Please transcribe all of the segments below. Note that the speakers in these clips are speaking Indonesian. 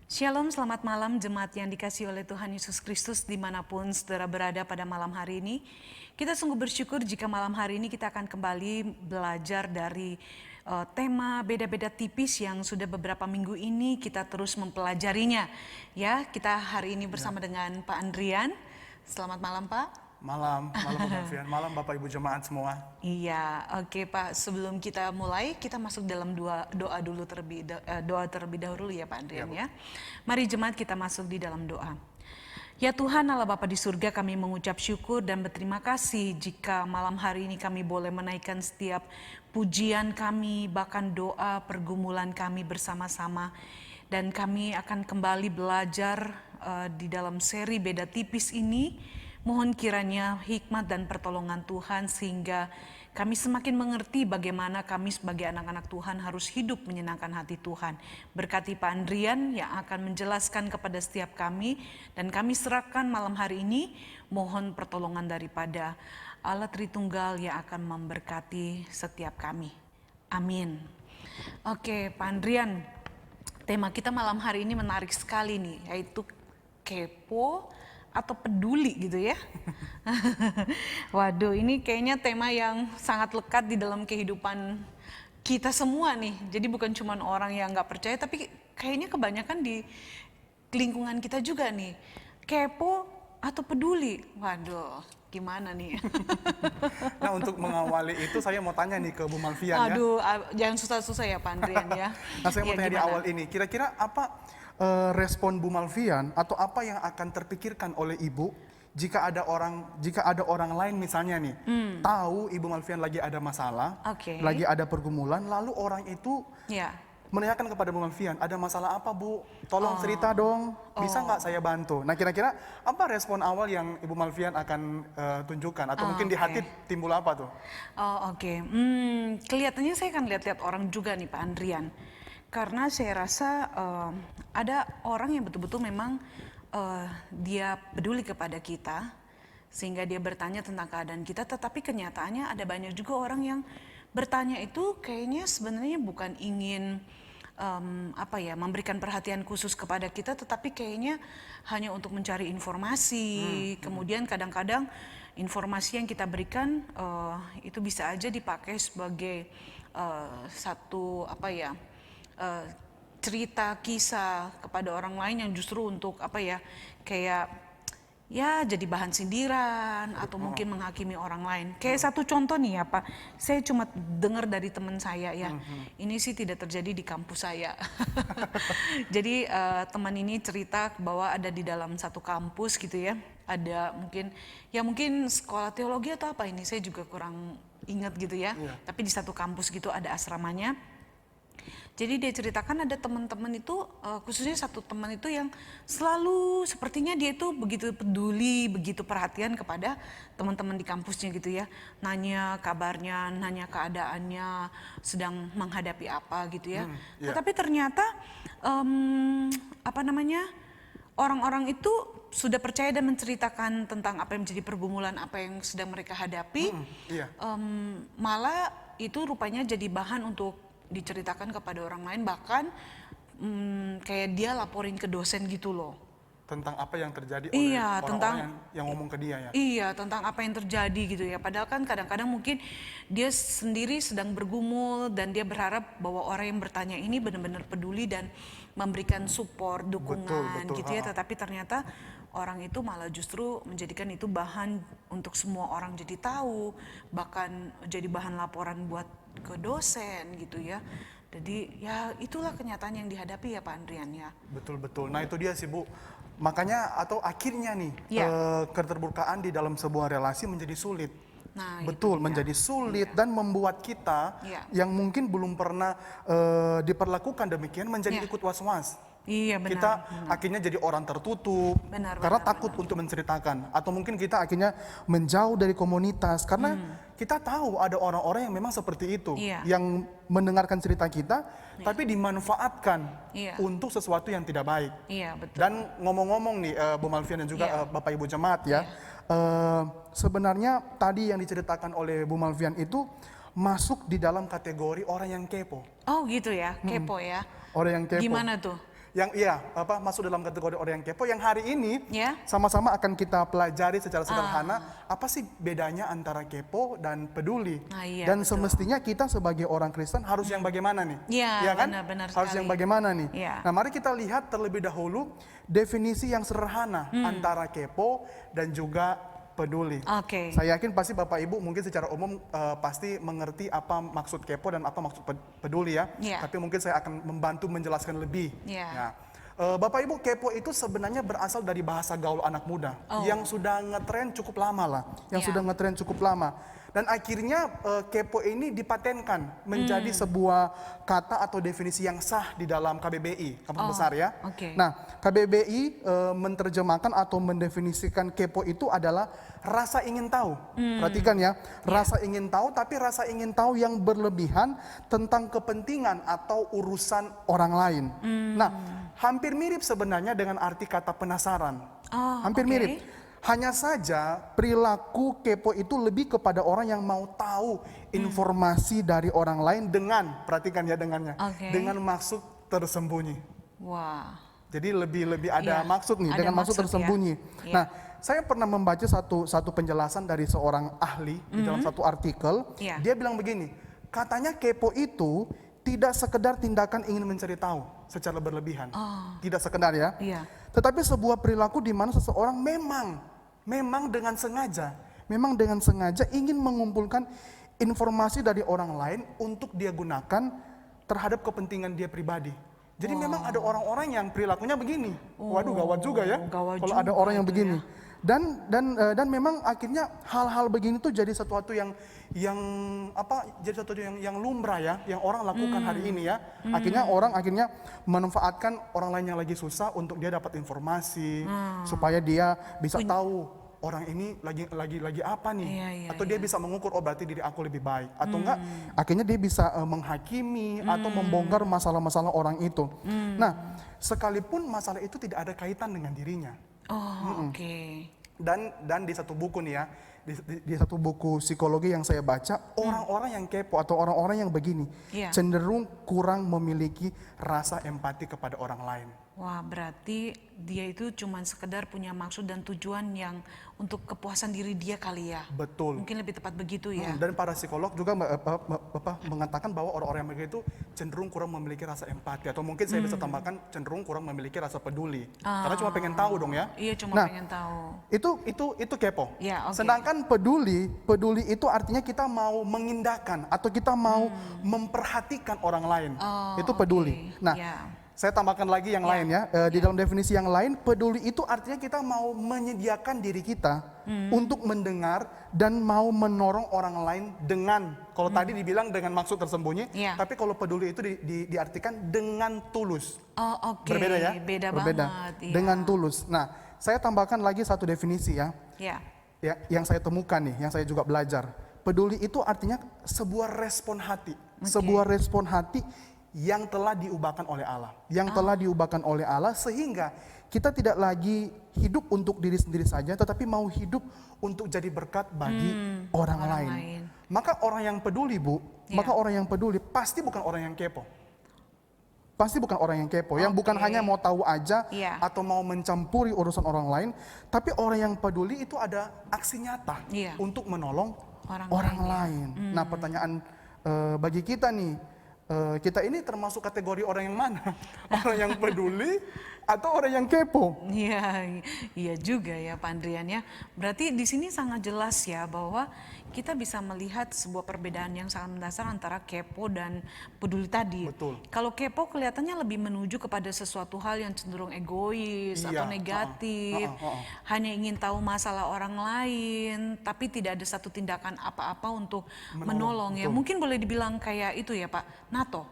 Shalom, selamat malam jemaat yang dikasihi oleh Tuhan Yesus Kristus dimanapun saudara berada pada malam hari ini. Kita sungguh bersyukur jika malam hari ini kita akan kembali belajar dari tema beda-beda tipis yang sudah beberapa minggu ini kita terus mempelajarinya. Ya, kita hari ini bersama dengan Pak Andrian. Selamat malam Pak. Malam Bu Malvian, malam Bapak Ibu jemaat semua. Iya, oke Pak. Sebelum kita mulai, kita masuk dalam doa dulu terlebih dahulu ya Pak Andrian ya. Mari jemaat kita masuk di dalam doa. Ya Tuhan Allah Bapa di surga, kami mengucap syukur dan berterima kasih jika malam hari ini kami boleh menaikkan setiap pujian kami, bahkan doa pergumulan kami bersama-sama. Dan kami akan kembali belajar di dalam seri beda tipis ini. Mohon kiranya hikmat dan pertolongan Tuhan sehingga kami semakin mengerti bagaimana kami sebagai anak-anak Tuhan harus hidup menyenangkan hati Tuhan. Berkati Pak Andrian yang akan menjelaskan kepada setiap kami dan kami serahkan malam hari ini mohon pertolongan daripada Allah Tritunggal yang akan memberkati setiap kami. Amin. Oke Pak Andrian, tema kita malam hari ini menarik sekali nih, yaitu kepo atau peduli gitu ya. Waduh, ini kayaknya tema yang sangat lekat di dalam kehidupan kita semua nih. Jadi bukan cuma orang yang nggak percaya, tapi kayaknya kebanyakan di lingkungan kita juga nih. Kepo atau peduli? Waduh, gimana nih? Nah, untuk mengawali itu saya mau tanya nih ke Bu Malvian ya. Aduh, jangan susah-susah ya Pak Andrian ya. Nah, saya mau tanya di gimana? awal ini, kira-kira apa respon Bu Malvian atau apa yang akan terpikirkan oleh Ibu jika ada orang lain misalnya nih tahu Ibu Malvian lagi ada masalah, lagi ada pergumulan, lalu orang itu menanyakan kepada Bu Malvian, ada masalah apa Bu? Tolong cerita dong, bisa nggak saya bantu? Nah, kira-kira apa respon awal yang Ibu Malvian akan tunjukkan? Atau mungkin di hati timbul apa tuh? Kelihatannya saya akan lihat-lihat orang juga nih Pak Andrian. Karena saya rasa ada orang yang betul-betul memang dia peduli kepada kita. Sehingga dia bertanya tentang keadaan kita, tetapi kenyataannya ada banyak juga orang yang bertanya itu kayaknya sebenarnya bukan ingin memberikan perhatian khusus kepada kita, tetapi kayaknya hanya untuk mencari informasi. Kemudian kadang-kadang informasi yang kita berikan itu bisa aja dipakai sebagai satu cerita kisah kepada orang lain yang justru untuk jadi bahan sindiran atau mungkin menghakimi orang lain. Kayak satu contoh nih ya Pak, saya cuma dengar dari teman saya ya, ini sih tidak terjadi di kampus saya. Jadi teman ini cerita bahwa ada di dalam satu kampus gitu ya, ada mungkin sekolah teologi atau apa ini, saya juga kurang ingat gitu ya. Tapi di satu kampus gitu ada asramanya. Jadi dia ceritakan ada teman-teman itu, khususnya satu teman itu yang selalu sepertinya dia itu begitu peduli, begitu perhatian kepada teman-teman di kampusnya gitu ya. Nanya kabarnya, nanya keadaannya, sedang menghadapi apa gitu ya. Tetapi ternyata orang-orang itu sudah percaya dan menceritakan tentang apa yang menjadi pergumulan, apa yang sedang mereka hadapi. Malah itu rupanya jadi bahan untuk diceritakan kepada orang lain, bahkan kayak dia laporin ke dosen gitu loh. Tentang apa yang terjadi oleh orang-orang yang ngomong ke dia ya? Iya, tentang apa yang terjadi gitu ya. Padahal kan kadang-kadang mungkin dia sendiri sedang bergumul dan dia berharap bahwa orang yang bertanya ini benar-benar peduli dan memberikan support, dukungan gitu ya. Tetapi ternyata orang itu malah justru menjadikan itu bahan untuk semua orang jadi tahu, bahkan jadi bahan laporan buat ke dosen gitu ya. Jadi ya itulah kenyataan yang dihadapi ya Pak Andrian ya. Betul-betul. Nah itu dia sih Bu. Makanya atau akhirnya nih keterbukaan di dalam sebuah relasi menjadi sulit. Nah, menjadi sulit dan membuat kita yang mungkin belum pernah diperlakukan demikian menjadi ikut was-was. Iya, benar. Kita akhirnya jadi orang tertutup karena takut untuk menceritakan, atau mungkin kita akhirnya menjauh dari komunitas karena kita tahu ada orang-orang yang memang seperti itu, yang mendengarkan cerita kita tapi dimanfaatkan untuk sesuatu yang tidak baik. Betul. Dan ngomong-ngomong nih Bu Malvian dan juga Bapak Ibu jemaat ya, sebenarnya tadi yang diceritakan oleh Bu Malvian itu masuk di dalam kategori orang yang kepo. Oh gitu ya, kepo ya. Orang yang kepo. Gimana tuh? yang masuk dalam kategori orang yang kepo, yang hari ini Ya. sama-sama akan kita pelajari secara sederhana apa sih bedanya antara kepo dan peduli. Iya, Dan betul. semestinya kita sebagai orang Kristen harus yang bagaimana nih? Iya, Ya kan? benar-benar Harus sekali. yang bagaimana nih? Iya. Nah, mari kita lihat terlebih dahulu definisi yang sederhana antara kepo dan juga peduli. Oke. Saya yakin pasti Bapak Ibu mungkin secara umum pasti mengerti apa maksud kepo dan apa maksud peduli ya. Iya. Tapi mungkin saya akan membantu menjelaskan lebih. Iya. Nah, Bapak Ibu, kepo itu sebenarnya berasal dari bahasa gaul anak muda yang sudah ngetren cukup lama lah, Iya. sudah ngetren cukup lama. Dan akhirnya kepo ini dipatenkan menjadi sebuah kata atau definisi yang sah di dalam KBBI, Kamus Besar ya. Oke. Nah, KBBI menerjemahkan atau mendefinisikan kepo itu adalah rasa ingin tahu. Perhatikan ya, rasa ingin tahu, tapi rasa ingin tahu yang berlebihan tentang kepentingan atau urusan orang lain. Nah, hampir mirip sebenarnya dengan arti kata penasaran. Hampir oke. mirip. Hanya saja perilaku kepo itu lebih kepada orang yang mau tahu informasi dari orang lain dengan, perhatikan ya dengannya, Oke. dengan maksud tersembunyi. Wah. Jadi lebih ada Iya, maksud nih, ada dengan maksud maksud ya. tersembunyi. Iya. Nah, saya pernah membaca satu penjelasan dari seorang ahli di dalam satu artikel. Iya. Dia bilang begini, katanya kepo itu tidak sekedar tindakan ingin mencari tahu secara berlebihan. Tidak sekedar ya. Iya. Tetapi sebuah perilaku di mana seseorang memang dengan sengaja ingin mengumpulkan informasi dari orang lain untuk dia gunakan terhadap kepentingan dia pribadi. Jadi memang ada orang-orang yang perilakunya begini. Waduh, gawat juga ya. Gawat Kalau juga ada orang yang itu begini. Dan memang akhirnya hal-hal begini tuh jadi sesuatu yang jadi sesuatu yang lumrah ya, yang orang lakukan hari ini ya. Akhirnya orang memanfaatkan orang lain yang lagi susah untuk dia dapat informasi supaya dia bisa tahu orang ini lagi apa nih. Iya, Atau dia bisa mengukur, oh berarti diri aku lebih baik. Atau enggak, akhirnya dia bisa menghakimi atau membongkar masalah-masalah orang itu. Nah, sekalipun masalah itu tidak ada kaitan dengan dirinya. Oke. Dan di satu buku nih ya, di satu buku psikologi yang saya baca, orang-orang yang kepo atau orang-orang yang begini Iya. cenderung kurang memiliki rasa empati kepada orang lain. Wah, berarti dia itu cuman sekedar punya maksud dan tujuan yang untuk kepuasan diri dia kali ya. Betul. Mungkin lebih tepat begitu ya. Dan para psikolog juga mengatakan bahwa orang-orang yang begitu cenderung kurang memiliki rasa empati, atau mungkin saya bisa tambahkan cenderung kurang memiliki rasa peduli. Karena cuma pengen tahu dong ya. Iya, cuma Nah, pengen tahu. Itu kepo. Ya, oke. Sedangkan peduli itu artinya kita mau mengindahkan atau kita mau memperhatikan orang lain. Itu peduli. oke. Nah, Ya. saya tambahkan lagi yang lain ya. Di dalam definisi yang lain, peduli itu artinya kita mau menyediakan diri kita untuk mendengar dan mau menolong orang lain dengan, kalau tadi dibilang dengan maksud tersembunyi, Iya. tapi kalau peduli itu diartikan dengan tulus. Oh, oke. Berbeda ya? Beda Berbeda. banget. Iya. Dengan tulus. Nah, saya tambahkan lagi satu definisi ya. Ya. Ya, yang saya temukan nih, yang saya juga belajar. Peduli itu artinya sebuah respon hati. Sebuah respon hati yang telah diubahkan oleh Allah. Yang telah diubahkan oleh Allah sehingga kita tidak lagi hidup untuk diri sendiri saja, tetapi mau hidup untuk jadi berkat bagi orang lain. Maka orang yang peduli, Bu, maka orang yang peduli pasti bukan orang yang kepo. Pasti bukan orang yang kepo, yang bukan hanya mau tahu aja atau mau mencampuri urusan orang lain, tapi orang yang peduli itu ada aksi nyata untuk menolong orang lain. Nah, pertanyaan bagi kita nih, kita ini termasuk kategori orang yang mana? Orang yang peduli atau orang yang kepo? Iya juga ya Pak Andrian ya. Berarti di sini sangat jelas ya bahwa kita bisa melihat sebuah perbedaan yang sangat mendasar antara kepo dan peduli tadi. Betul. Kalau kepo kelihatannya lebih menuju kepada sesuatu hal yang cenderung egois atau negatif, hanya ingin tahu masalah orang lain, tapi tidak ada satu tindakan apa-apa untuk menolong ya. Mungkin boleh dibilang kayak itu ya Pak, NATO.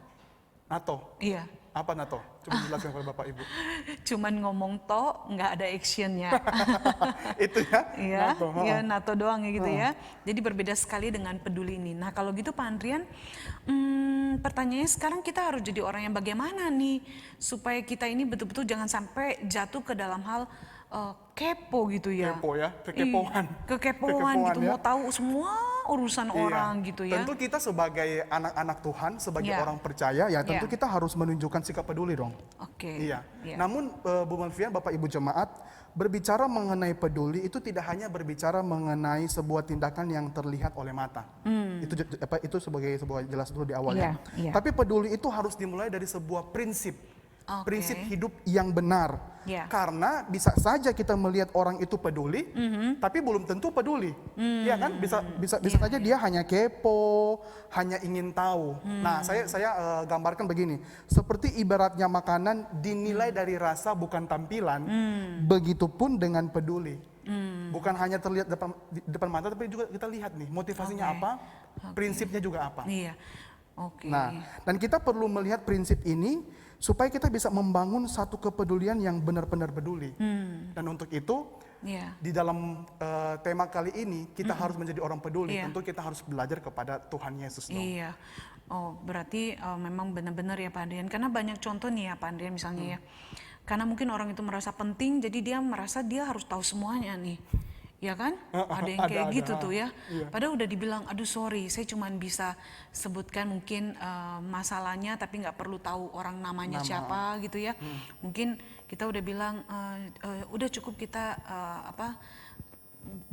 NATO? Iya. Apa NATO? Coba jelaskan kepada Bapak Ibu. Cuman ngomong nggak ada actionnya. Itu ya? Iya, ya NATO doang ya gitu ya. Jadi berbeda sekali dengan peduli ini. Nah kalau gitu Pak Andrian, pertanyaannya sekarang kita harus jadi orang yang bagaimana nih supaya kita ini betul-betul jangan sampai jatuh ke dalam hal kepo gitu ya. Kepo ya, kekepoan. Kekepoan gitu, ya. mau tahu semua urusan orang gitu ya. Tentu kita sebagai anak-anak Tuhan, sebagai orang percaya ya tentu kita harus menunjukkan sikap peduli dong. Oke. Iya. Iya. Namun Bu Malvian, Bapak Ibu jemaat, berbicara mengenai peduli itu tidak hanya berbicara mengenai sebuah tindakan yang terlihat oleh mata. Itu sebagai sebuah jelas dulu di awal ya. Iya. Tapi peduli itu harus dimulai dari sebuah prinsip. Oke. Prinsip hidup yang benar. Iya. Karena bisa saja kita melihat orang itu peduli, tapi belum tentu peduli. Iya kan? Bisa saja dia hanya kepo, hanya ingin tahu. Nah, saya gambarkan begini. Seperti ibaratnya makanan dinilai dari rasa bukan tampilan, begitupun dengan peduli. Bukan hanya terlihat depan mata, tapi juga kita lihat nih motivasinya apa, prinsipnya juga apa. Iya. Oke. Nah, dan kita perlu melihat prinsip ini supaya kita bisa membangun satu kepedulian yang benar-benar peduli. Dan untuk itu, di dalam tema kali ini kita harus menjadi orang peduli. Tentu kita harus belajar kepada Tuhan Yesus dong. Iya. Oh, berarti memang benar-benar ya Pak Andrian. Karena banyak contoh nih ya Pak Andrian misalnya ya. Karena mungkin orang itu merasa penting, jadi dia merasa dia harus tahu semuanya nih. Ya kan? Ada yang kayak gitu tuh ya. Padahal udah dibilang, aduh sorry, saya cuma bisa sebutkan mungkin masalahnya, tapi nggak perlu tahu orang namanya siapa gitu ya. Mungkin kita udah bilang, udah cukup kita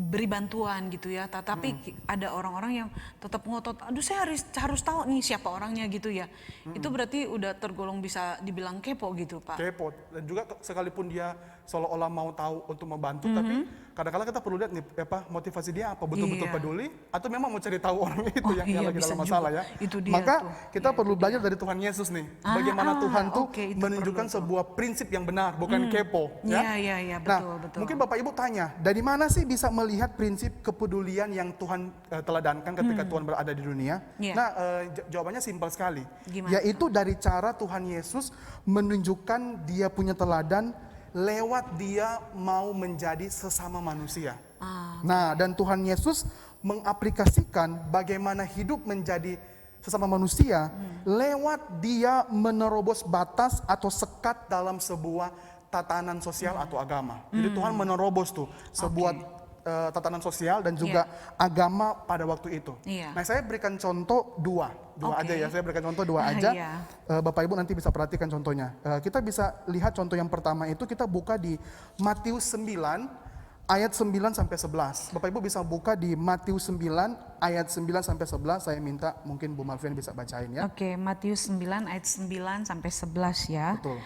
beri bantuan gitu ya. Tapi ada orang-orang yang tetap ngotot, aduh saya harus tahu nih siapa orangnya gitu ya. Itu berarti udah tergolong bisa dibilang kepo gitu Pak. Kepo, dan juga sekalipun dia seolah-olah mau tahu untuk membantu, tapi kadang-kadang kita perlu lihat nih motivasi dia apa, betul-betul peduli atau memang mau cari tahu orang itu yang lagi dalam masalah ya. Itu dia Maka tuh. kita perlu belajar dari Tuhan Yesus nih, bagaimana Tuhan tuh itu menunjukkan sebuah prinsip yang benar, bukan kepo ya. Iya, Nah, betul. mungkin Bapak Ibu tanya, dari mana sih bisa melihat prinsip kepedulian yang Tuhan teladankan ketika Tuhan berada di dunia? Nah, jawabannya simpel sekali, Gimana yaitu dari cara Tuhan Yesus menunjukkan dia punya teladan lewat dia mau menjadi sesama manusia. Nah, dan Tuhan Yesus mengaplikasikan bagaimana hidup menjadi sesama manusia lewat dia menerobos batas atau sekat dalam sebuah tatanan sosial atau agama. Jadi Tuhan menerobos tuh sebuah tatanan sosial dan juga agama pada waktu itu. Nah, saya berikan contoh dua aja ya. Saya berikan contoh dua aja. Bapak Ibu nanti bisa perhatikan contohnya. Kita bisa lihat contoh yang pertama itu kita buka di Matius 9 ayat 9 sampai 11. Bapak Ibu bisa buka di Matius 9 ayat 9 sampai 11. Saya minta mungkin Bu Malvian bisa bacain ya. Oke, Matius 9 ayat 9 sampai 11 ya. Betul.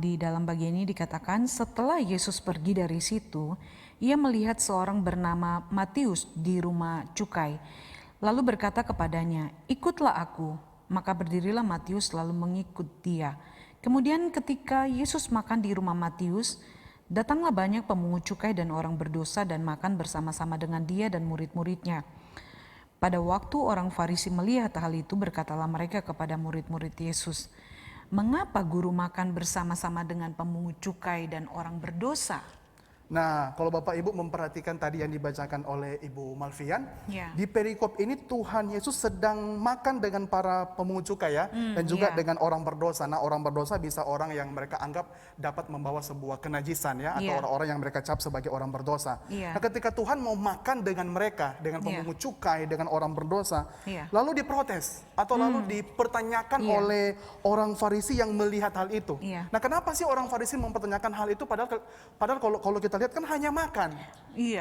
Di dalam bagian ini dikatakan, setelah Yesus pergi dari situ, ia melihat seorang bernama Matius di rumah cukai. Lalu berkata kepadanya, ikutlah aku. Maka berdirilah Matius lalu mengikut dia. Kemudian ketika Yesus makan di rumah Matius, datanglah banyak pemungut cukai dan orang berdosa dan makan bersama-sama dengan dia dan murid-muridnya. Pada waktu orang Farisi melihat hal itu, berkatalah mereka kepada murid-murid Yesus, mengapa guru makan bersama-sama dengan pemungut cukai dan orang berdosa? Nah, kalau Bapak Ibu memperhatikan tadi yang dibacakan oleh Ibu Malvian, di perikop ini Tuhan Yesus sedang makan dengan para pemungut cukai ya, dan juga dengan orang berdosa. Nah, orang berdosa bisa orang yang mereka anggap dapat membawa sebuah kenajisan ya, atau orang-orang yang mereka cap sebagai orang berdosa. Nah, ketika Tuhan mau makan dengan mereka, dengan pemungut cukai, dengan orang berdosa, lalu diprotes atau lalu dipertanyakan oleh orang Farisi yang melihat hal itu. Nah, kenapa sih orang Farisi mempertanyakan hal itu padahal kalau kita lihat kan hanya makan.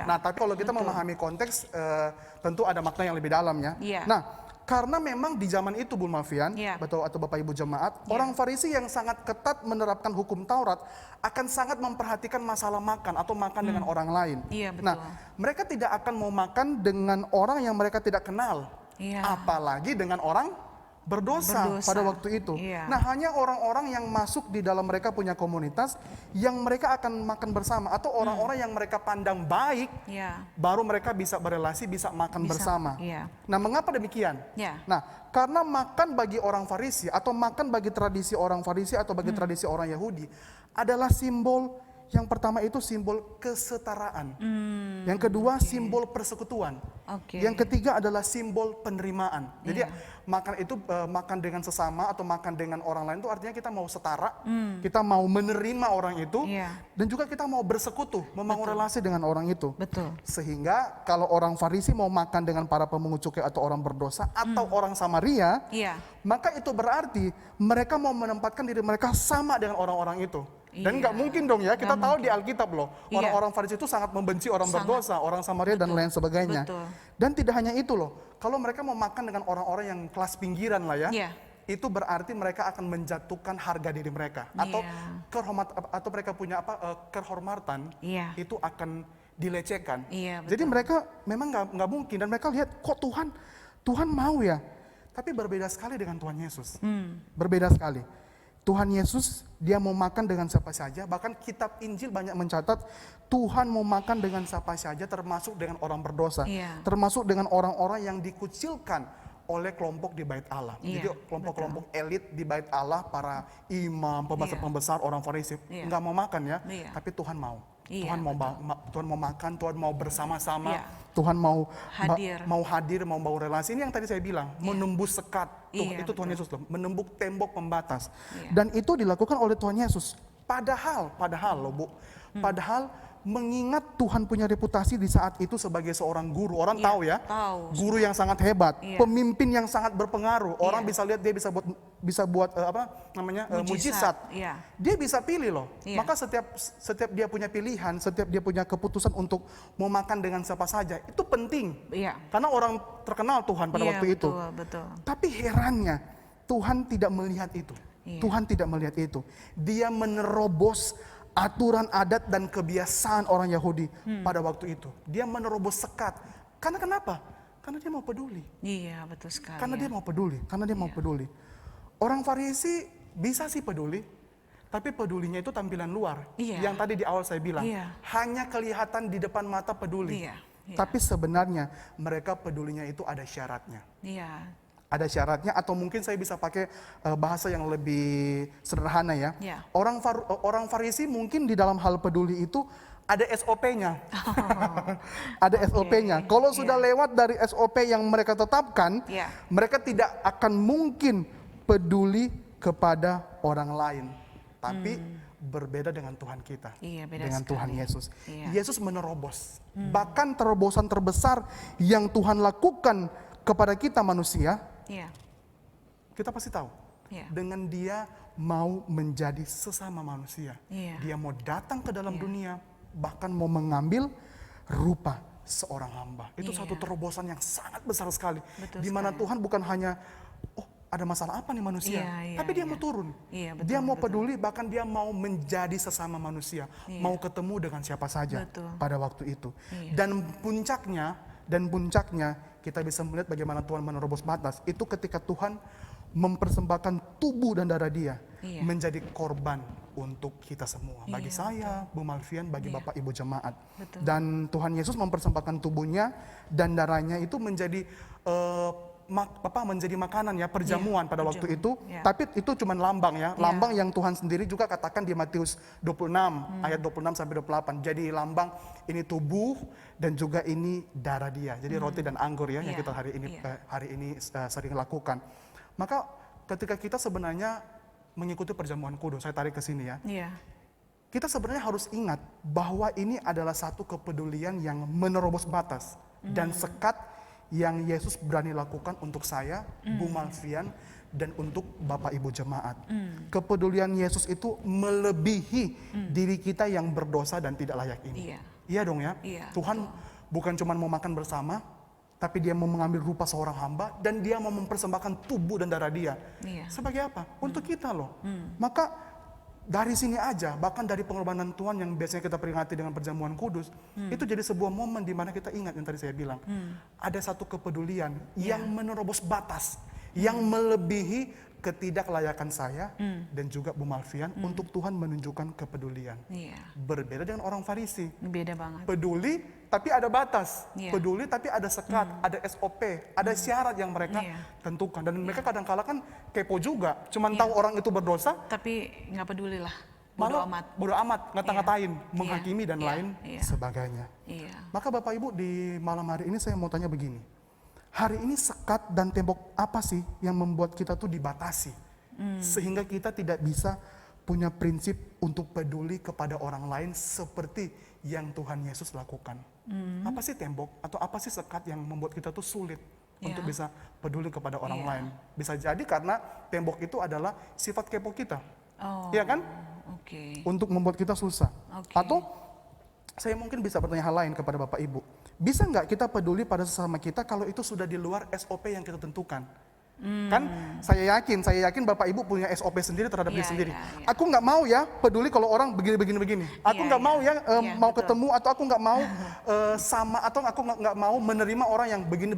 Nah, tapi kalau kita memahami konteks tentu ada makna yang lebih dalam ya. Nah, karena memang di zaman itu Bu Malvian, betul atau Bapak Ibu jemaat, orang Farisi yang sangat ketat menerapkan hukum Taurat akan sangat memperhatikan masalah makan atau makan dengan orang lain. Nah, mereka tidak akan mau makan dengan orang yang mereka tidak kenal. Apalagi dengan orang berdosa pada waktu itu. Nah, hanya orang-orang yang masuk di dalam mereka punya komunitas yang mereka akan makan bersama, atau orang-orang yang mereka pandang baik, baru mereka bisa berelasi, bisa makan bersama. Nah, mengapa demikian? Nah, karena makan bagi orang Farisi atau makan bagi tradisi orang Farisi atau bagi tradisi orang Yahudi adalah simbol yang pertama itu simbol kesetaraan. Yang kedua simbol persekutuan. Yang ketiga adalah simbol penerimaan. Jadi makan itu makan dengan sesama atau makan dengan orang lain itu artinya kita mau setara, kita mau menerima orang itu, dan juga kita mau bersekutu, membangun relasi dengan orang itu. Sehingga kalau orang Farisi mau makan dengan para pemungut cukai atau orang berdosa atau orang Samaria, maka itu berarti mereka mau menempatkan diri mereka sama dengan orang-orang itu. Dan nggak mungkin dong ya, kita tahu di Alkitab loh, orang-orang Farisi itu sangat membenci orang berdosa, orang Samaria dan lain sebagainya. Dan tidak hanya itu loh, kalau mereka mau makan dengan orang-orang yang kelas pinggiran lah ya, itu berarti mereka akan menjatuhkan harga diri mereka, atau atau mereka punya kehormatan, itu akan dilecehkan. Jadi mereka memang nggak mungkin, dan mereka lihat kok Tuhan mau ya, tapi berbeda sekali dengan Tuhan Yesus, berbeda sekali. Tuhan Yesus, dia mau makan dengan siapa saja. Bahkan kitab Injil banyak mencatat Tuhan mau makan dengan siapa saja, termasuk dengan orang berdosa, termasuk dengan orang-orang yang dikucilkan oleh kelompok di bait Allah. Jadi kelompok-kelompok elit di bait Allah, para imam, pembesar-pembesar, orang Farisi nggak mau makan ya, tapi Tuhan mau. Tuhan mau makan, Tuhan mau bersama-sama, Tuhan mau hadir, mau bawa relasi. Ini yang tadi saya bilang, menembus sekat. Itu Tuhan Yesus loh, menembus tembok pembatas. Dan itu dilakukan oleh Tuhan Yesus. Padahal loh Bu, mengingat Tuhan punya reputasi di saat itu sebagai seorang guru. Orang tahu ya, guru yang sangat hebat, pemimpin yang sangat berpengaruh. Orang bisa lihat dia bisa buat mujizat. Dia bisa pilih loh. Maka setiap dia punya pilihan, setiap dia punya keputusan untuk mau makan dengan siapa saja, itu penting. Karena orang terkenal Tuhan pada waktu itu. Tapi herannya, Tuhan tidak melihat itu. Tuhan tidak melihat itu. Dia menerobos aturan adat dan kebiasaan orang Yahudi pada waktu itu. Dia menerobos sekat. Karena kenapa? Karena dia mau peduli. Betul sekali. Karena dia mau peduli. Orang Farisi bisa sih peduli, tapi pedulinya itu tampilan luar. Yang tadi di awal saya bilang, hanya kelihatan di depan mata peduli. Tapi sebenarnya mereka pedulinya itu ada syaratnya. Ada syaratnya, atau mungkin saya bisa pakai bahasa yang lebih sederhana ya. Orang Farisi mungkin di dalam hal peduli itu ada SOP-nya. Ada SOP-nya. Kalau sudah lewat dari SOP yang mereka tetapkan, mereka tidak akan mungkin peduli kepada orang lain. Tapi berbeda dengan Tuhan kita, dengan Tuhan Yesus. Yesus menerobos. Bahkan terobosan terbesar yang Tuhan lakukan kepada kita manusia, kita pasti tahu, dengan dia mau menjadi sesama manusia. Dia mau datang ke dalam dunia, bahkan mau mengambil rupa seorang hamba. Itu satu terobosan yang sangat besar sekali. Di mana Tuhan bukan hanya, ada masalah apa nih manusia, tapi dia mau turun. Dia mau peduli, bahkan dia mau menjadi sesama manusia, mau ketemu dengan siapa saja pada waktu itu. Dan puncaknya kita bisa melihat bagaimana Tuhan menerobos batas. Itu ketika Tuhan mempersembahkan tubuh dan darah dia menjadi korban untuk kita semua. Bagi saya, Bu Malvian, bagi Bapak Ibu jemaat. Dan Tuhan Yesus mempersembahkan tubuhnya dan darahnya itu menjadi menjadi makanan ya, perjamuan pada waktu itu. Tapi itu cuma lambang ya, lambang yang Tuhan sendiri juga katakan di Matius 26 ayat 26 sampai 28. Jadi lambang ini tubuh dan juga ini darah dia. Jadi roti dan anggur ya yang kita hari ini sering lakukan. Maka ketika kita sebenarnya mengikuti perjamuan kudus, saya tarik ke sini ya. Kita sebenarnya harus ingat bahwa ini adalah satu kepedulian yang menerobos batas dan sekat yang Yesus berani lakukan untuk saya, Bu Malvian, dan untuk Bapak Ibu jemaat. Kepedulian Yesus itu melebihi diri kita yang berdosa dan tidak layak ini. Iya dong ya. Tuhan bukan cuma mau makan bersama, tapi dia mau mengambil rupa seorang hamba dan dia mau mempersembahkan tubuh dan darah dia. Sebagai apa? Untuk kita loh. Maka dari sini aja, bahkan dari pengorbanan Tuhan yang biasanya kita peringati dengan perjamuan kudus, itu jadi sebuah momen di mana kita ingat yang tadi saya bilang, ada satu kepedulian yang menerobos batas, yang melebihi ketidaklayakan saya dan juga Bu Malvian untuk Tuhan menunjukkan kepedulian. Berbeda dengan orang Farisi. Beda banget. Peduli tapi ada batas, peduli tapi ada sekat, ada SOP, ada syarat yang mereka tentukan. Dan mereka kadang-kala kan kepo juga, cuman tahu orang itu berdosa, tapi nggak peduli lah. bodo malah amat. bodo amat, ngata-ngatain, menghakimi dan Iya, lain iya. sebagainya. Iya. Maka Bapak Ibu, di malam hari ini saya mau tanya begini. Hari ini sekat dan tembok apa sih yang membuat kita tuh dibatasi? Sehingga kita tidak bisa punya prinsip untuk peduli kepada orang lain seperti yang Tuhan Yesus lakukan. Apa sih tembok atau apa sih sekat yang membuat kita tuh sulit untuk bisa peduli kepada orang lain? Bisa jadi karena tembok itu adalah sifat kepo kita. Oh. Iya kan? Oke. Untuk membuat kita susah. Oke. Atau saya mungkin bisa bertanya hal lain kepada Bapak Ibu. Bisa nggak kita peduli pada sesama kita kalau itu sudah di luar SOP yang kita tentukan? Kan saya yakin Bapak Ibu punya SOP sendiri terhadap diri sendiri. Aku nggak mau ya peduli kalau orang begini. Aku nggak mau ya mau betul. ketemu atau aku nggak mau sama atau aku nggak mau menerima orang yang begini.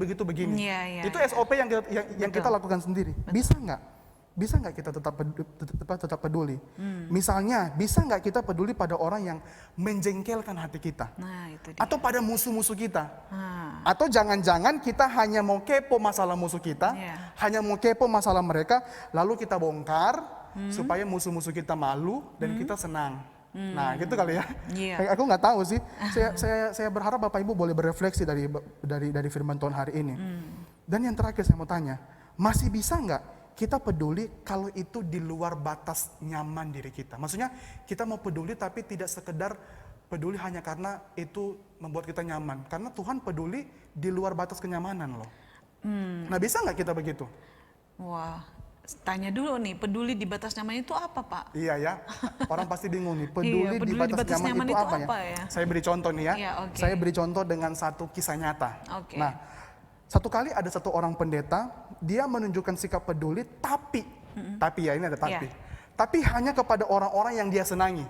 Itu SOP yang kita lakukan sendiri. Bisa nggak kita tetap peduli? Misalnya, bisa nggak kita peduli pada orang yang menjengkelkan hati kita? Nah, itu dia. Atau pada musuh-musuh kita? Ah. Atau jangan-jangan kita hanya mau kepo masalah musuh kita, hanya mau kepo masalah mereka, lalu kita bongkar supaya musuh-musuh kita malu dan kita senang. Nah, gitu kali ya. Iya. Aku nggak tahu sih. Saya berharap Bapak Ibu boleh berefleksi dari firman Tuhan hari ini. Dan yang terakhir saya mau tanya, masih bisa nggak kita peduli kalau itu di luar batas nyaman diri kita? Maksudnya kita mau peduli tapi tidak sekedar peduli hanya karena itu membuat kita nyaman. Karena Tuhan peduli di luar batas kenyamanan loh. Nah, bisa nggak kita begitu? Wah, tanya dulu nih, peduli di batas nyaman itu apa, Pak? Iya ya, orang pasti bingung nih, peduli di batas nyaman itu apa ya? Saya beri contoh nih ya. Iya, oke. Saya beri contoh dengan satu kisah nyata. Oke. Nah, satu kali ada satu orang pendeta, dia menunjukkan sikap peduli, tapi ya ini ada tapi. Tapi hanya kepada orang-orang yang dia senangi.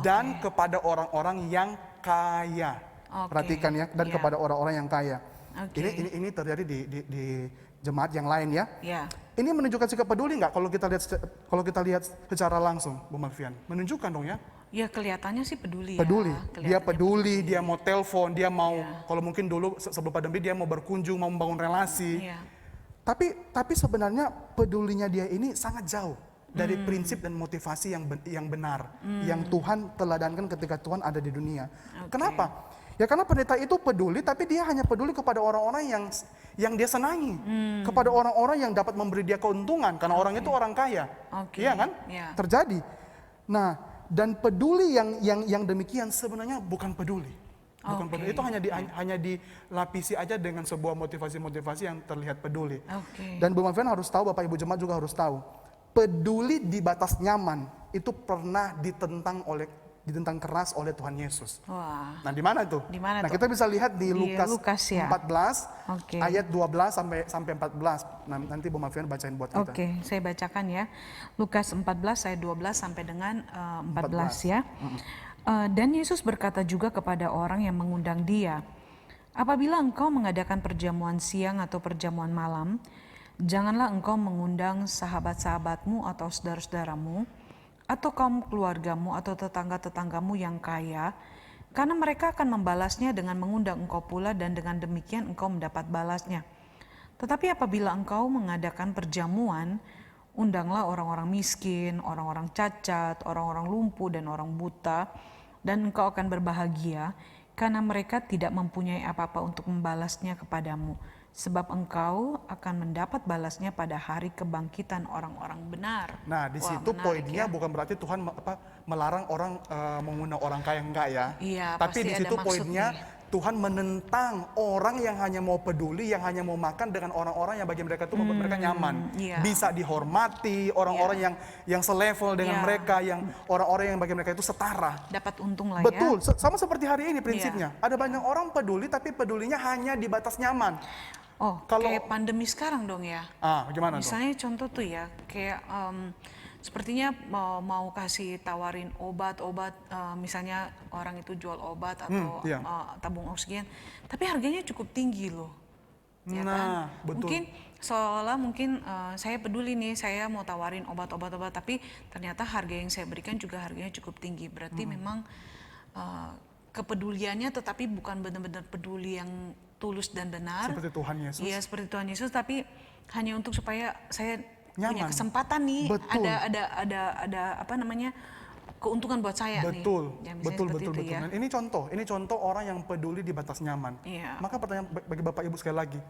Dan kepada orang-orang yang kaya. Perhatikan ya, dan kepada orang-orang yang kaya. Ini terjadi di jemaat yang lain ya. Ini menunjukkan sikap peduli nggak kalau kita lihat secara langsung, Bu Malvian? Menunjukkan dong ya. Ya kelihatannya sih peduli. Peduli. Ya. Dia peduli, dia mau telepon, dia mau kalau mungkin dulu sebelum pandemi dia mau berkunjung, mau membangun relasi. Tapi sebenarnya pedulinya dia ini sangat jauh dari prinsip dan motivasi yang benar yang Tuhan teladankan ketika Tuhan ada di dunia. Kenapa? Ya karena pendeta itu peduli, tapi dia hanya peduli kepada orang-orang yang dia senangi, kepada orang-orang yang dapat memberi dia keuntungan, karena orang itu orang kaya, iya kan? Terjadi. Nah, dan peduli yang demikian sebenarnya bukan peduli. Peduli. Itu hanya dilapisi aja dengan sebuah motivasi-motivasi yang terlihat peduli. Dan Bu Malvian harus tahu, Bapak Ibu Jemaat juga harus tahu, peduli di batas nyaman itu pernah ditentang keras oleh Tuhan Yesus. Wah. Nah, di mana itu? Dimana tuh? Kita bisa lihat di Lukas 14 ayat 12 sampai 14. Nah, nanti Bu Malvian bacain buat kita. Saya bacakan ya. Lukas 14 ayat 12 sampai dengan 14 ya. Dan Yesus berkata juga kepada orang yang mengundang dia, apabila engkau mengadakan perjamuan siang atau perjamuan malam, janganlah engkau mengundang sahabat-sahabatmu atau saudara-saudaramu, atau kaum keluargamu atau tetangga-tetanggamu yang kaya, karena mereka akan membalasnya dengan mengundang engkau pula dan dengan demikian engkau mendapat balasnya. Tetapi apabila engkau mengadakan perjamuan, undanglah orang-orang miskin, orang-orang cacat, orang-orang lumpuh dan orang buta, dan engkau akan berbahagia karena mereka tidak mempunyai apa-apa untuk membalasnya kepadamu. Sebab engkau akan mendapat balasnya pada hari kebangkitan orang-orang benar. Nah, di situ poinnya bukan berarti Tuhan melarang orang mengundang orang kaya, enggak ya. Tapi di situ poinnya Tuhan menentang orang yang hanya mau peduli, yang hanya mau makan dengan orang-orang yang bagi mereka itu membuat mereka nyaman. Bisa dihormati, orang-orang yang selevel dengan mereka, yang orang-orang yang bagi mereka itu setara. Dapat untung lah. Betul, sama seperti hari ini prinsipnya. Ada banyak orang peduli tapi pedulinya hanya di batas nyaman. Kayak pandemi sekarang dong ya. Gimana Misalnya contoh tuh ya, kayak sepertinya mau kasih tawarin obat-obat, misalnya orang itu jual obat atau tabung oksigen, tapi harganya cukup tinggi loh. Ya kan? Betul. Mungkin saya peduli nih, saya mau tawarin obat-obat, tapi ternyata harga yang saya berikan juga harganya cukup tinggi. Berarti memang kepeduliannya tetapi bukan benar-benar peduli yang tulus dan benar. Seperti Tuhan Yesus. Iya, seperti Tuhan Yesus, tapi hanya untuk supaya saya punya nyaman. kesempatan nih, Betul. ada apa namanya, keuntungan buat saya Betul, nih. Ya, misalnya betul, seperti betul, itu betul. ya. Dan ini contoh orang yang peduli di batas nyaman. Iya. Maka pertanyaan bagi Bapak Ibu sekali lagi,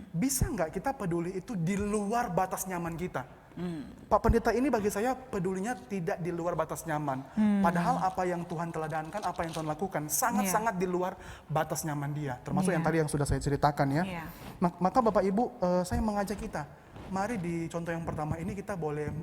bisa nggak kita peduli itu di luar batas nyaman kita? Pak Pendeta, ini bagi saya pedulinya tidak di luar batas nyaman. Padahal apa yang Tuhan teladankan, apa yang Tuhan lakukan, sangat-sangat di luar batas nyaman dia. Termasuk yang tadi yang sudah saya ceritakan ya. Iya. Maka Bapak Ibu, saya mengajak kita, mari di contoh yang pertama ini kita boleh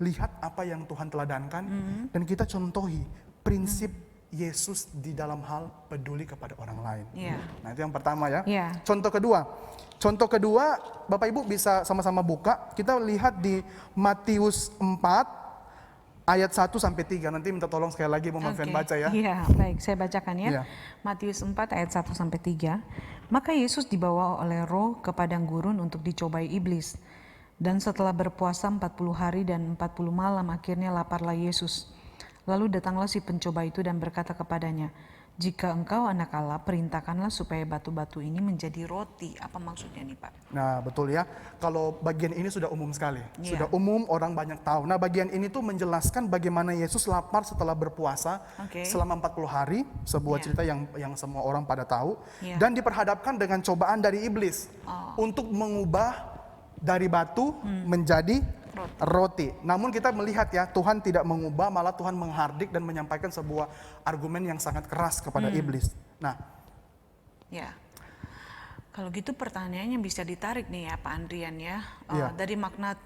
lihat apa yang Tuhan teladankan dan kita contohi prinsip Yesus di dalam hal peduli kepada orang lain. Iya. Nah, itu yang pertama ya. Iya. Contoh kedua, Bapak Ibu bisa sama-sama buka. Kita lihat di Matius 4 ayat 1 sampai 3. Nanti minta tolong sekali lagi Bu Malvian baca ya. Iya, baik, saya bacakan ya. Iya. Matius 4 ayat 1 sampai 3. Maka Yesus dibawa oleh Roh ke padang gurun untuk dicobai iblis. Dan setelah berpuasa 40 hari dan 40 malam akhirnya laparlah Yesus. Lalu datanglah si pencoba itu dan berkata kepadanya, "Jika engkau anak Allah, perintahkanlah supaya batu-batu ini menjadi roti." Apa maksudnya nih Pak? Nah, betul ya. Kalau bagian ini sudah umum sekali. Iya. Sudah umum, orang banyak tahu. Nah, bagian ini tuh menjelaskan bagaimana Yesus lapar setelah berpuasa selama 40 hari. Sebuah cerita yang semua orang pada tahu. Dan diperhadapkan dengan cobaan dari iblis. Untuk mengubah dari batu menjadi roti. Namun kita melihat ya, Tuhan tidak mengubah, malah Tuhan menghardik dan menyampaikan sebuah argumen yang sangat keras kepada iblis. Nah, ya. Kalau gitu pertanyaannya bisa ditarik nih ya Pak Andrian ya. Iya. Dari makna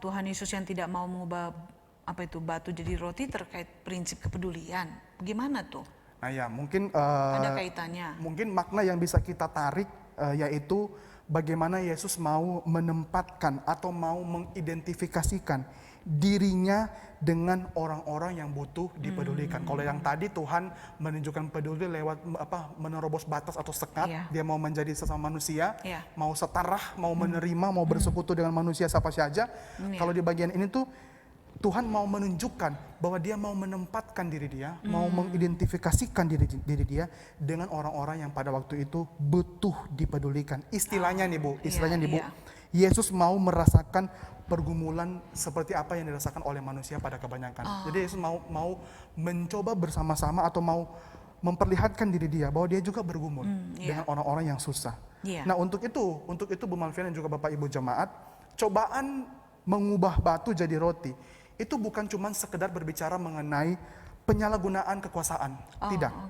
Tuhan Yesus yang tidak mau mengubah batu jadi roti terkait prinsip kepedulian. Bagaimana tuh? nah ya mungkin Ada kaitannya. mungkin makna yang bisa kita tarik yaitu bagaimana Yesus mau menempatkan atau mau mengidentifikasikan dirinya dengan orang-orang yang butuh dipedulikan. Kalau yang tadi Tuhan menunjukkan peduli lewat menerobos batas atau sekat, dia mau menjadi sesama manusia, mau setara, mau menerima, mau bersekutu dengan manusia siapa saja. Kalau di bagian ini tuh Tuhan mau menunjukkan bahwa dia mau menempatkan diri dia, mau mengidentifikasikan diri dia dengan orang-orang yang pada waktu itu butuh dipedulikan. Istilahnya nih Bu, Yesus mau merasakan pergumulan seperti apa yang dirasakan oleh manusia pada kebanyakan. Jadi Yesus mau mencoba bersama-sama atau mau memperlihatkan diri dia bahwa dia juga bergumul dengan orang-orang yang susah. Nah, untuk itu Bu Malvian dan juga Bapak Ibu jemaat, cobaan mengubah batu jadi roti itu bukan cuma sekedar berbicara mengenai penyalahgunaan kekuasaan.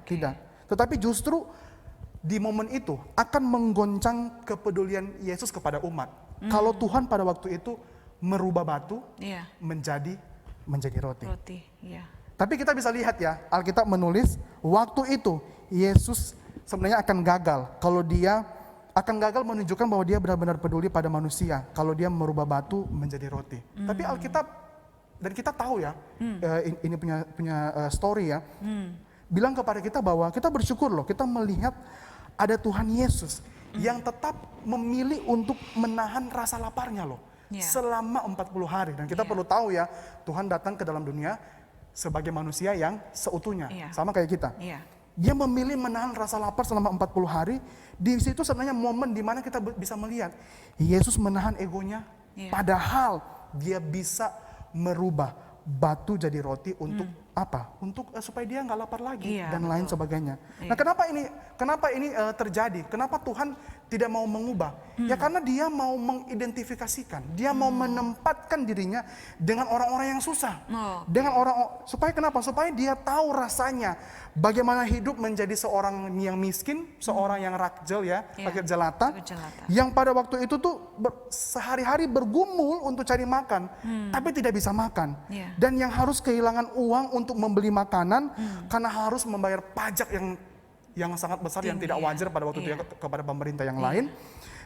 Tidak. Tetapi justru di momen itu akan menggoncang kepedulian Yesus kepada umat. Kalau Tuhan pada waktu itu merubah batu menjadi roti. Tapi kita bisa lihat ya, Alkitab menulis waktu itu Yesus sebenarnya akan gagal. Kalau dia akan gagal menunjukkan bahwa dia benar-benar peduli pada manusia. Kalau dia merubah batu menjadi roti. Tapi Alkitab, dan kita tahu ya, ini punya story ya, bilang kepada kita bahwa kita bersyukur loh, kita melihat ada Tuhan Yesus yang tetap memilih untuk menahan rasa laparnya loh, selama 40 hari. Dan kita perlu tahu ya, Tuhan datang ke dalam dunia sebagai manusia yang seutuhnya, sama kayak kita. Dia memilih menahan rasa lapar selama 40 hari. Di situ sebenarnya momen di mana kita bisa melihat Yesus menahan egonya, padahal dia bisa merubah batu jadi roti untuk apa? Untuk supaya dia nggak lapar lagi dan lain sebagainya. Nah, kenapa ini terjadi? Kenapa Tuhan tidak mau mengubah? Ya karena dia mau mengidentifikasikan, dia mau menempatkan dirinya dengan orang-orang yang susah. Supaya kenapa? Supaya dia tahu rasanya bagaimana hidup menjadi seorang yang miskin, seorang yang rakyat jelata, yang pada waktu itu tuh sehari-hari bergumul untuk cari makan, tapi tidak bisa makan. Dan yang harus kehilangan uang untuk membeli makanan karena harus membayar pajak yang sangat besar yang tidak wajar pada waktu itu kepada pemerintah yang lain,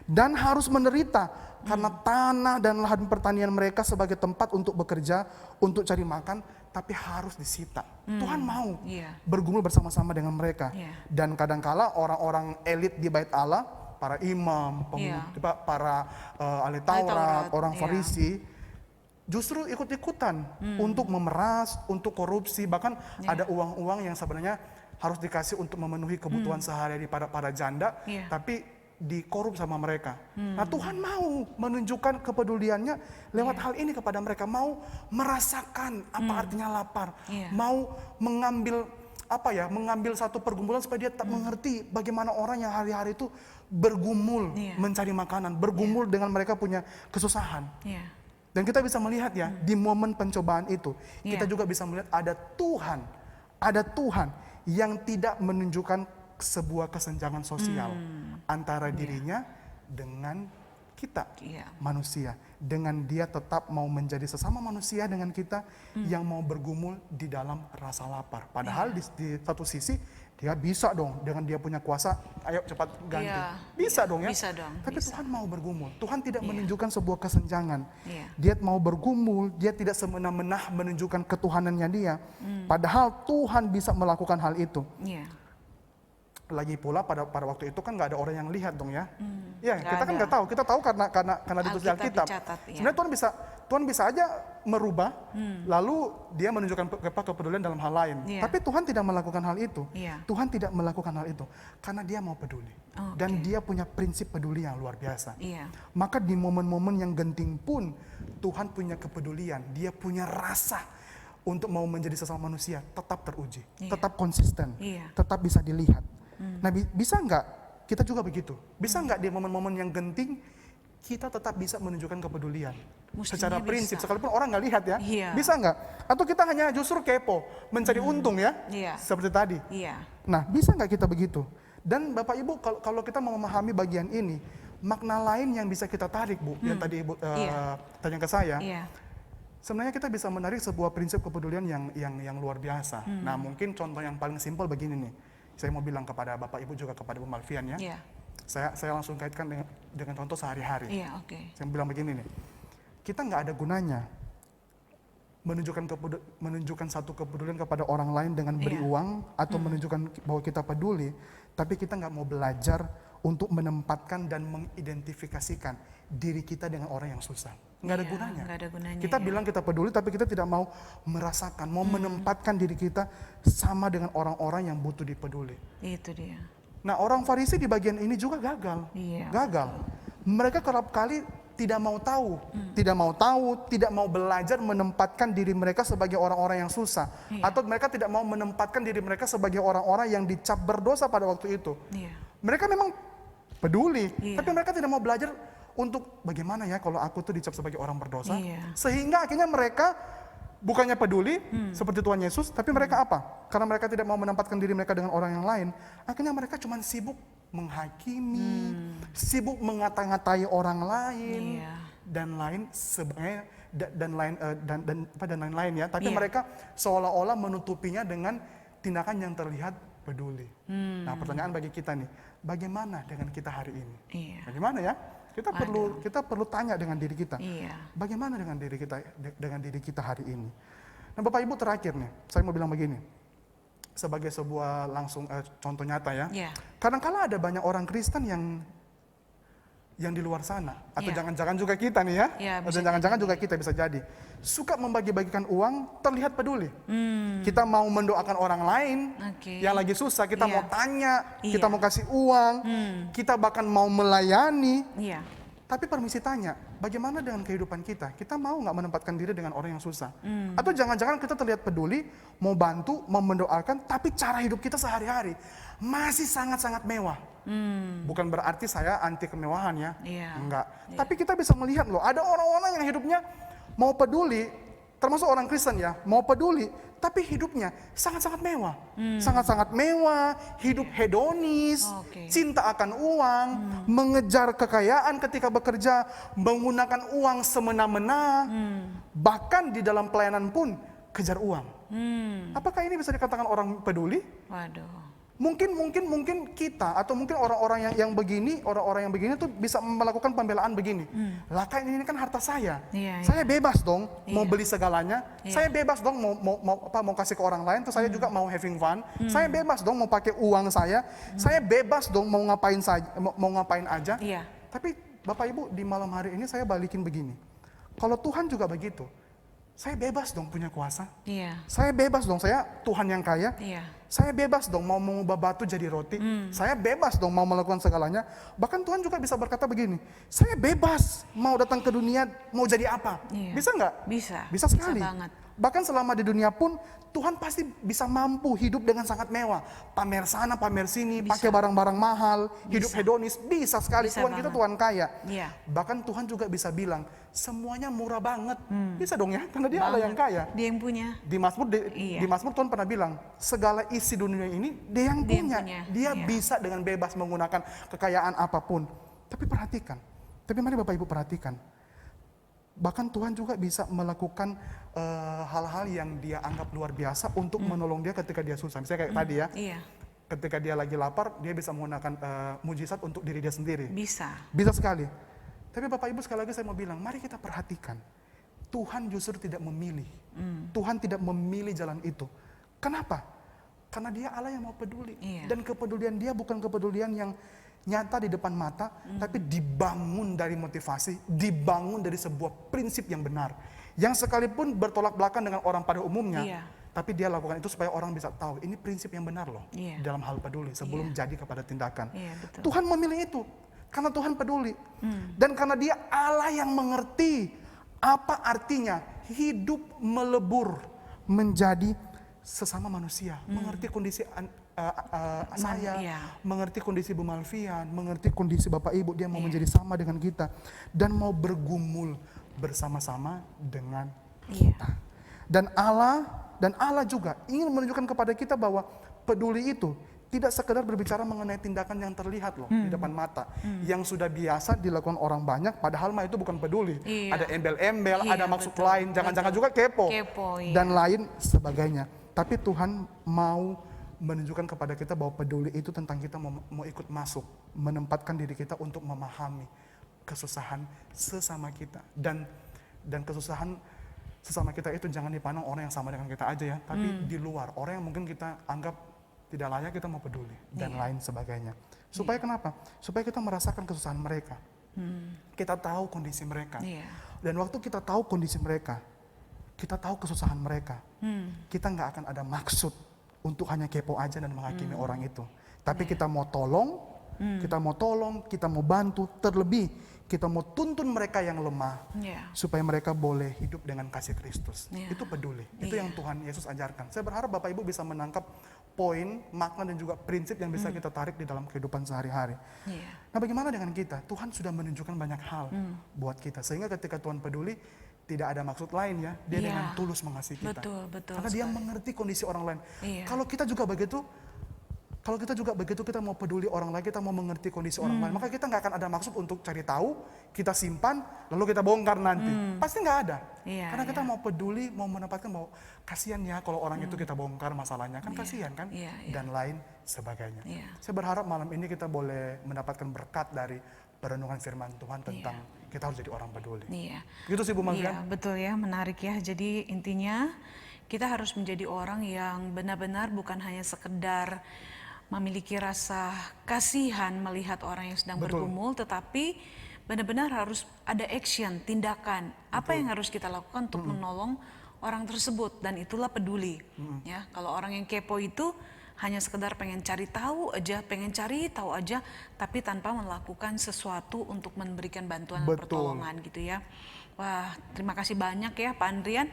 dan harus menderita karena tanah dan lahan pertanian mereka sebagai tempat untuk bekerja, untuk cari makan, tapi harus disita. Tuhan mau bergumul bersama-sama dengan mereka. Dan kadangkala orang-orang elit di Bait Allah, para imam, para ahli Taurat, orang Farisi, justru ikut-ikutan untuk memeras, untuk korupsi, bahkan ada uang-uang yang sebenarnya harus dikasih untuk memenuhi kebutuhan sehari-hari para janda, tapi dikorup sama mereka. Nah, Tuhan mau menunjukkan kepeduliannya lewat hal ini kepada mereka, mau merasakan apa artinya lapar, mau mengambil mengambil satu pergumulan supaya dia tak mengerti bagaimana orang yang hari-hari itu bergumul mencari makanan, bergumul dengan mereka punya kesusahan. Dan kita bisa melihat ya, di momen pencobaan itu, kita juga bisa melihat ada Tuhan yang tidak menunjukkan sebuah kesenjangan sosial antara dirinya dengan kita, manusia. Dengan dia tetap mau menjadi sesama manusia dengan kita yang mau bergumul di dalam rasa lapar. Padahal di satu sisi dia bisa dong, dengan dia punya kuasa, ayo cepat ganti. Bisa dong ya. Bisa dong. Tapi Tuhan mau bergumul. Tuhan tidak menunjukkan sebuah kesenjangan. Dia mau bergumul, dia tidak semena-mena menunjukkan ketuhanannya dia. Padahal Tuhan bisa melakukan hal itu. Lagi pula pada waktu itu kan nggak ada orang yang lihat dong ya. Ya, kita kan nggak tahu. Kita tahu karena ditulis di Alkitab. Sebenarnya Tuhan bisa aja merubah, lalu dia menunjukkan kepedulian dalam hal lain. Tapi Tuhan tidak melakukan hal itu. Tuhan tidak melakukan hal itu karena dia mau peduli. Dan dia punya prinsip peduli yang luar biasa. Maka di momen-momen yang genting pun Tuhan punya kepedulian. Dia punya rasa untuk mau menjadi sesama manusia tetap teruji, tetap konsisten, tetap bisa dilihat. Nah, bisa nggak kita juga begitu? Bisa nggak di momen-momen yang genting kita tetap bisa menunjukkan kepedulian? Secara prinsip, sekalipun orang nggak lihat ya, bisa nggak? Atau kita hanya justru kepo, mencari untung ya, seperti tadi. Nah, bisa nggak kita begitu? Dan Bapak Ibu, kalau kita mau memahami bagian ini, makna lain yang bisa kita tarik, Bu, yang tadi Ibu tanya ke saya, sebenarnya kita bisa menarik sebuah prinsip kepedulian yang luar biasa. Nah, mungkin contoh yang paling simpel begini nih. Saya mau bilang kepada Bapak Ibu juga kepada Bu Malvian ya. Saya langsung kaitkan dengan contoh sehari-hari. Saya bilang begini nih. Kita nggak ada gunanya menunjukkan satu kepedulian kepada orang lain dengan beri uang atau menunjukkan bahwa kita peduli, tapi kita nggak mau belajar untuk menempatkan dan mengidentifikasikan diri kita dengan orang yang susah. Nggak ada gunanya. Kita bilang kita peduli, tapi kita tidak mau merasakan, mau menempatkan diri kita sama dengan orang-orang yang butuh dipeduli. Itu dia. Nah, orang Farisi di bagian ini juga gagal. Gagal. Mereka kerap kali tidak mau tahu, tidak mau belajar menempatkan diri mereka sebagai orang-orang yang susah, atau mereka tidak mau menempatkan diri mereka sebagai orang-orang yang dicap berdosa pada waktu itu. Mereka memang peduli, tapi mereka tidak mau belajar untuk bagaimana ya kalau aku tuh dicap sebagai orang berdosa. Sehingga akhirnya mereka bukannya peduli seperti Tuhan Yesus, tapi mereka apa? Karena mereka tidak mau menempatkan diri mereka dengan orang yang lain, akhirnya mereka cuma sibuk menghakimi, sibuk mengata-ngatai orang lain, dan lain sebagainya, dan lain-lain ya. Tapi mereka seolah-olah menutupinya dengan tindakan yang terlihat peduli. Nah, pertanyaan bagi kita nih, bagaimana dengan kita hari ini? Bagaimana ya? Kita perlu tanya dengan diri kita. Bagaimana dengan diri kita hari ini? Nah, Bapak Ibu, terakhir nih, saya mau bilang begini. Sebagai sebuah contoh nyata ya. Kadang-kala ada banyak orang Kristen yang di luar sana, atau jangan-jangan juga kita nih ya, atau jangan-jangan juga kita bisa jadi suka membagi-bagikan uang, terlihat peduli. Kita mau mendoakan orang lain yang lagi susah, kita mau tanya, kita mau kasih uang, kita bahkan mau melayani. Tapi permisi tanya, bagaimana dengan kehidupan kita? Kita mau nggak menempatkan diri dengan orang yang susah? Atau jangan-jangan kita terlihat peduli, mau bantu, mau mendoakan, tapi cara hidup kita sehari-hari masih sangat-sangat mewah. Bukan berarti saya anti kemewahan ya, enggak. Tapi kita bisa melihat loh, ada orang-orang yang hidupnya mau peduli, termasuk orang Kristen ya, mau peduli, tapi hidupnya sangat-sangat mewah. Sangat-sangat mewah, hidup hedonis, cinta akan uang, mengejar kekayaan ketika bekerja, menggunakan uang semena-mena, bahkan di dalam pelayanan pun kejar uang. Apakah ini bisa dikatakan orang peduli? Mungkin kita atau mungkin orang-orang yang begini, tuh bisa melakukan pembelaan begini. Lah kan ini kan harta saya. Saya bebas dong mau beli segalanya. Saya bebas dong mau kasih ke orang lain, terus saya juga mau having fun. Saya bebas dong mau pakai uang saya. Saya bebas dong mau ngapain aja. Tapi Bapak Ibu, di malam hari ini saya balikin begini. Kalau Tuhan juga begitu. Saya bebas dong punya kuasa. Saya bebas dong, saya Tuhan yang kaya. Saya bebas dong mau mengubah batu jadi roti. Saya bebas dong mau melakukan segalanya. Bahkan Tuhan juga bisa berkata begini, saya bebas mau datang ke dunia, mau jadi apa. Iya. Bisa nggak? Bisa. Bisa sekali. Banget. Bahkan selama di dunia pun Tuhan pasti bisa mampu hidup dengan sangat mewah. Pamer sana, pamer sini, pakai barang-barang mahal, hidup hedonis. Bisa sekali, Bisa Tuhan kita banget. Tuhan kaya. Iya. Bahkan Tuhan juga bisa bilang, semuanya murah banget. Bisa dong ya, karena dia Allah yang kaya. Dia yang punya. Di Mazmur, Iya. di Mazmur Tuhan pernah bilang, segala isi dunia ini dia yang Dia yang punya. punya. Dia Iya. bisa dengan bebas menggunakan kekayaan apapun. Tapi perhatikan, tapi mari Bapak Ibu perhatikan. Bahkan Tuhan juga bisa melakukan hal-hal yang dia anggap luar biasa untuk menolong dia ketika dia susah. Misalnya kayak tadi ya, Iya. ketika dia lagi lapar, dia bisa menggunakan mujizat untuk diri dia sendiri. Bisa. Bisa sekali. Tapi Bapak Ibu sekali lagi saya mau bilang, mari kita perhatikan. Tuhan justru tidak memilih. Tuhan tidak memilih jalan itu. Kenapa? Karena dia Allah yang mau peduli. Iya. Dan kepedulian dia bukan kepedulian yang nyata di depan mata, tapi dibangun dari motivasi, dibangun dari sebuah prinsip yang benar. Yang sekalipun bertolak belakang dengan orang pada umumnya, Iya. tapi dia lakukan itu supaya orang bisa tahu, ini prinsip yang benar loh, Iya. dalam hal peduli, sebelum jadi kepada tindakan. Iya, betul. Tuhan memilih itu, karena Tuhan peduli. Dan karena dia Allah yang mengerti apa artinya hidup melebur menjadi sesama manusia, mengerti kondisi saya, iya. mengerti kondisi Bu Malvian, mengerti kondisi Bapak Ibu, dia mau menjadi sama dengan kita dan mau bergumul bersama-sama dengan Iya. kita. Dan Allah juga ingin menunjukkan kepada kita bahwa peduli itu tidak sekedar berbicara mengenai tindakan yang terlihat loh di depan mata, yang sudah biasa dilakukan orang banyak, padahal mah itu bukan peduli. Iya. Ada embel-embel, Iya, ada maksud betul, lain, jangan-jangan juga kepo, Kepo, iya. dan lain sebagainya. Tapi Tuhan mau menunjukkan kepada kita bahwa peduli itu tentang kita mau ikut masuk, menempatkan diri kita untuk memahami kesusahan sesama kita, dan kesusahan sesama kita itu jangan dipandang orang yang sama dengan kita aja ya, tapi di luar, orang yang mungkin kita anggap tidak layak kita mau peduli dan lain sebagainya. Supaya kenapa? Supaya kita merasakan kesusahan mereka, kita tahu kondisi mereka, Iya. dan waktu kita tahu kondisi mereka, kita tahu kesusahan mereka, kita nggak akan ada maksud untuk hanya kepo aja dan menghakimi orang itu. Tapi kita mau tolong, kita mau bantu, terlebih kita mau tuntun mereka yang lemah, Iya. supaya mereka boleh hidup dengan kasih Kristus. Iya. Itu peduli, itu Iya. yang Tuhan Yesus ajarkan. Saya berharap Bapak Ibu bisa menangkap poin, makna dan juga prinsip yang bisa kita tarik di dalam kehidupan sehari-hari. Iya. Nah bagaimana dengan kita? Tuhan sudah menunjukkan banyak hal buat kita. Sehingga ketika Tuhan peduli, tidak ada maksud lain ya. Dia Iya. dengan tulus mengasihi kita. Betul Karena dia sekali. mengerti kondisi orang lain. Iya. Kalau kita juga begitu, kita mau peduli orang lain, kita mau mengerti kondisi orang lain, maka kita nggak akan ada maksud untuk cari tahu, kita simpan, lalu kita bongkar nanti. Pasti nggak ada. Iya, Karena kita iya. mau peduli, mau menempatkan bahwa kasihan ya kalau orang itu kita bongkar masalahnya, kan kasihan kan? Iya, iya. Dan lain sebagainya. Iya. Saya berharap malam ini kita boleh mendapatkan berkat dari perenungan firman Tuhan tentang kita harus jadi orang peduli. Iya. Gitu sih Bu Malvian. Iya, betul ya, menarik ya. Jadi intinya kita harus menjadi orang yang benar-benar bukan hanya sekedar memiliki rasa kasihan melihat orang yang sedang Betul. bergumul, tetapi benar-benar harus ada action, tindakan. Apa yang harus kita lakukan untuk menolong orang tersebut, dan itulah peduli. Ya, kalau orang yang kepo itu hanya sekedar pengen cari tahu aja, tapi tanpa melakukan sesuatu untuk memberikan bantuan dan Betul. pertolongan gitu ya. Wah, terima kasih banyak ya Pak Andrian.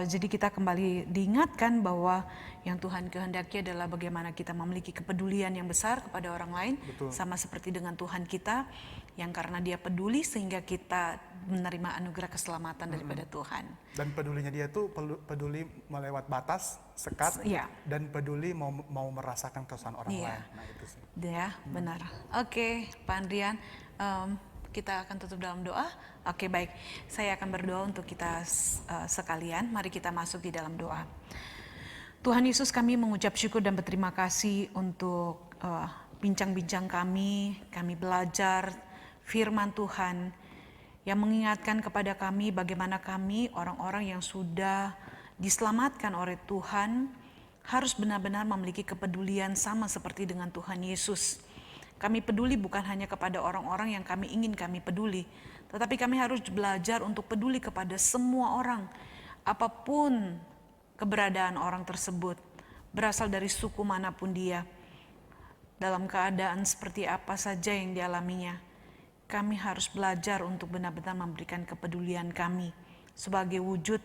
Jadi kita kembali diingatkan bahwa yang Tuhan kehendaki adalah bagaimana kita memiliki kepedulian yang besar kepada orang lain. Betul. Sama seperti dengan Tuhan kita, yang karena dia peduli sehingga kita menerima anugerah keselamatan daripada Tuhan. Dan pedulinya dia tuh peduli melewat batas, sekat, Iya. dan peduli mau merasakan kesusahan orang Iya. lain. Nah itu sih. Ya, benar. Oke, Pak Andrian, kita akan tutup dalam doa. Oke, baik. Saya akan berdoa untuk kita sekalian. Mari kita masuk di dalam doa. Tuhan Yesus, kami mengucap syukur dan berterima kasih untuk bincang-bincang kami belajar firman Tuhan yang mengingatkan kepada kami bagaimana kami orang-orang yang sudah diselamatkan oleh Tuhan harus benar-benar memiliki kepedulian sama seperti dengan Tuhan Yesus. Kami peduli bukan hanya kepada orang-orang yang kami ingin kami peduli, tetapi kami harus belajar untuk peduli kepada semua orang, apapun keberadaan orang tersebut. berasal dari suku manapun dia, dalam keadaan seperti apa saja yang dialaminya, kami harus belajar untuk benar-benar memberikan kepedulian kami sebagai wujud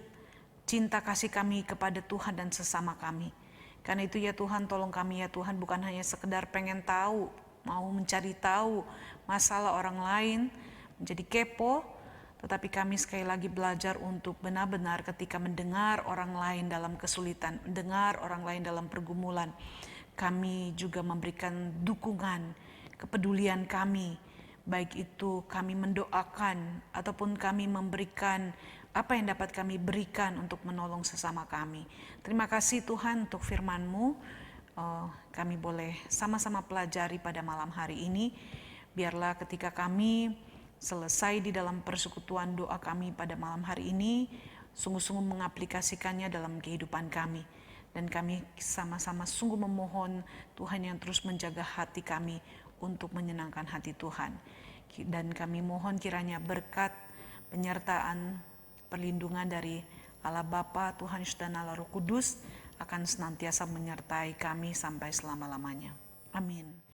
cinta kasih kami kepada Tuhan dan sesama kami. Karena itu ya Tuhan, tolong kami ya Tuhan, bukan hanya sekedar pengen tahu, mau mencari tahu masalah orang lain, menjadi kepo, tetapi kami sekali lagi belajar untuk benar-benar ketika mendengar orang lain dalam kesulitan, mendengar orang lain dalam pergumulan, kami juga memberikan dukungan, kepedulian kami, baik itu kami mendoakan ataupun kami memberikan apa yang dapat kami berikan untuk menolong sesama kami. Terima kasih Tuhan untuk firman-Mu. Kami boleh sama-sama pelajari pada malam hari ini. Biarlah ketika kami selesai di dalam persekutuan doa kami pada malam hari ini, sungguh-sungguh mengaplikasikannya dalam kehidupan kami. Dan kami sama-sama sungguh memohon Tuhan yang terus menjaga hati kami untuk menyenangkan hati Tuhan. Dan kami mohon kiranya berkat, penyertaan, perlindungan dari Allah Bapa, Tuhan Yesus dan Allah Roh Kudus akan senantiasa menyertai kami sampai selama-lamanya. Amin.